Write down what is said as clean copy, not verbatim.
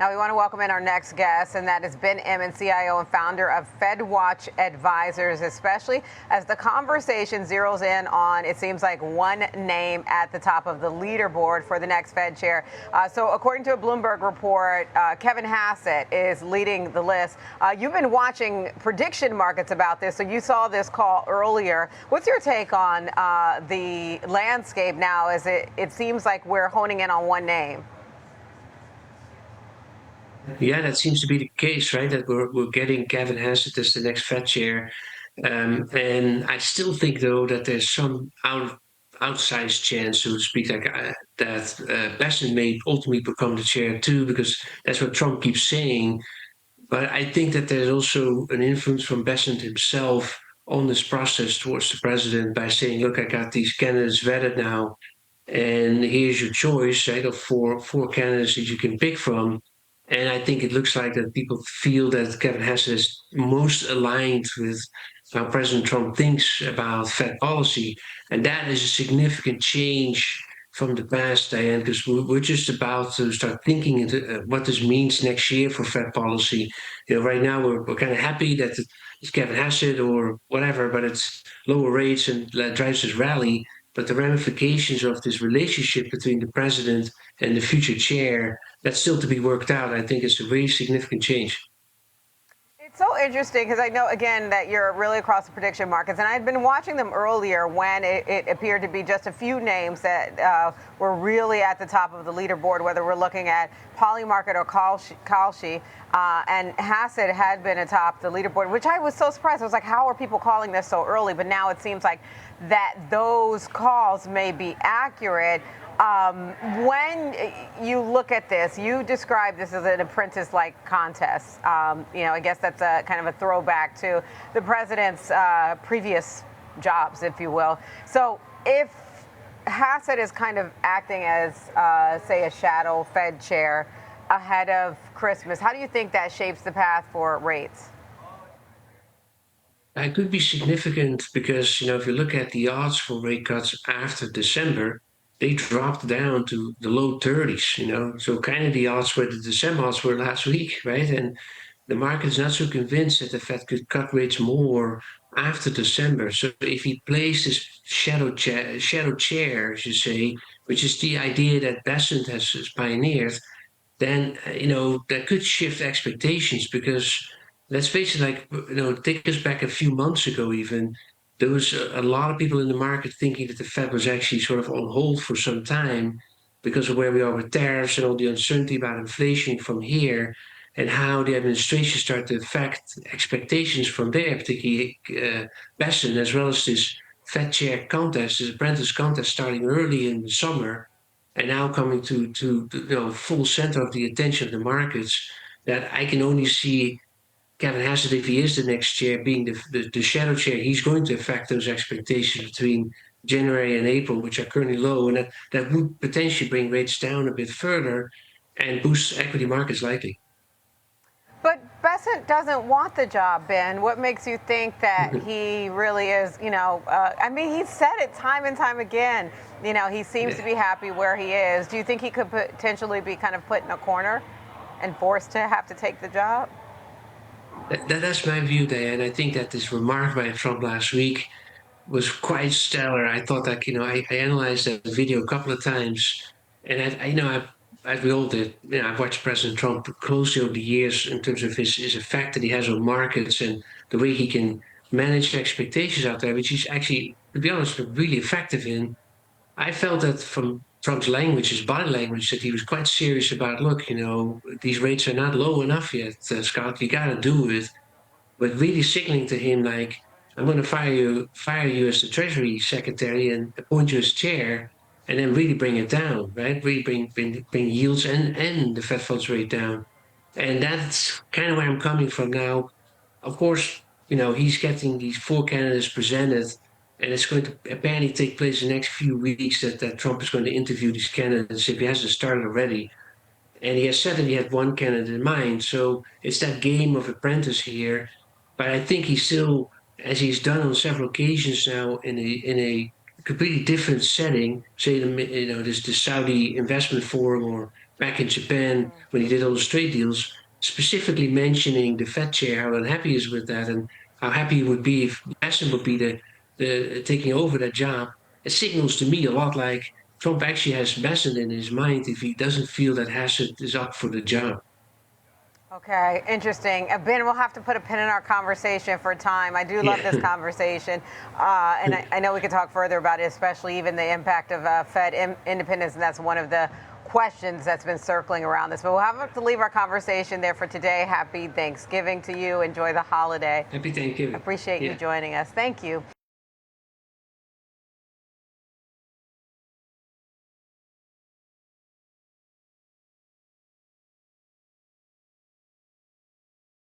Now we want to welcome in our next guest, and that is Ben Emons, CIO and founder of FedWatch Advisors, especially as the conversation zeroes in on, it seems like, one name at the top of the leaderboard for the next Fed chair. So according to a Bloomberg report, Kevin Hassett is leading the list. You've been watching prediction markets about this, so you saw this call earlier. What's your take on the landscape now as it seems like we're honing in on one name? Yeah, that seems to be the case, right? That we're getting Kevin Hassett as the next Fed chair, and I still think though that there's some outsized chance, so to speak, like that Bessent may ultimately become the chair too, because that's what Trump keeps saying. But I think that there's also an influence from Bessent himself on this process towards the president by saying, "Look, I got these candidates vetted now, and here's your choice, right, of four candidates that you can pick from." And I think it looks like that people feel that Kevin Hassett is most aligned with how President Trump thinks about Fed policy. And that is a significant change from the past, Diane, because we're just about to start thinking into what this means next year for Fed policy. Right now we're kind of happy that it's Kevin Hassett or whatever, but it's lower rates and that drives this rally. But the ramifications of this relationship between the president and the future chair, that's still to be worked out. I think it's a really significant change. It's so interesting because I know, again, that you're really across the prediction markets, and I had been watching them earlier when it appeared to be just a few names that were really at the top of the leaderboard, whether we're looking at Polymarket or Kalshi, and Hassett had been atop the leaderboard, which I was so surprised. I was like, how are people calling this so early? But now it seems like that those calls may be accurate. When you look at this, you describe this as an apprentice-like contest. I guess that's a kind of a throwback to the president's previous jobs, if you will. So if Hassett is kind of acting as, say, a shadow Fed chair ahead of Christmas, how do you think that shapes the path for rates? It could be significant because, if you look at the odds for rate cuts after December, they dropped down to the low 30s. So kind of the odds where the December odds were last week, right? And the market's not so convinced that the Fed could cut rates more after December. So if he plays this shadow chair, as you say, which is the idea that Bessent has pioneered, then that could shift expectations because let's face it, like take us back a few months ago even, there was a lot of people in the market thinking that the Fed was actually sort of on hold for some time because of where we are with tariffs and all the uncertainty about inflation from here and how the administration started to affect expectations from there, particularly Bessent, as well as this Fed chair contest, this apprentice contest starting early in the summer and now coming to full center of the attention of the markets, that I can only see Kevin Hassett, if he is the next chair, being the shadow chair, he's going to affect those expectations between January and April, which are currently low, and that would potentially bring rates down a bit further and boost equity markets likely. But Bessent doesn't want the job, Ben. What makes you think that he really is, he's said it time and time again. He seems to be happy where he is. Do you think he could potentially be kind of put in a corner and forced to have to take the job? That's my view, Diane. I think that this remark by Trump last week was quite stellar. I thought that, I analyzed that video a couple of times, and as we all did, I've watched President Trump closely over the years in terms of his effect that he has on markets and the way he can manage expectations out there, which he's actually, to be honest, really effective in. I felt that from Trump's language, his body language, that he was quite serious about, look, these rates are not low enough yet, Scott, you got to do it, but really signaling to him like, I'm going to fire you as the Treasury Secretary and appoint you as chair, and then really bring it down, right? Really bring yields and the Fed funds rate down, and that's kind of where I'm coming from now. Of course, he's getting these four candidates presented, and it's going to apparently take place in the next few weeks that Trump is going to interview these candidates if he hasn't started already. And he has said that he had one candidate in mind. So it's that game of apprentice here. But I think he still, as he's done on several occasions now in a completely different setting, say the Saudi investment forum or back in Japan when he did all those trade deals, specifically mentioning the Fed chair, how unhappy he is with that, and how happy he would be if Bessent would be the taking over that job. It signals to me a lot like Trump actually has Bessent in his mind if he doesn't feel that Hassett is up for the job. Okay, interesting. Ben, we'll have to put a pin in our conversation for time. I do love this Yeah. conversation. And I know we could talk further about it, especially even the impact of Fed independence. And that's one of the questions that's been circling around this. But we'll have to leave our conversation there for today. Happy Thanksgiving to you. Enjoy the holiday. Happy Thanksgiving. Appreciate you Yeah. joining us. Thank you.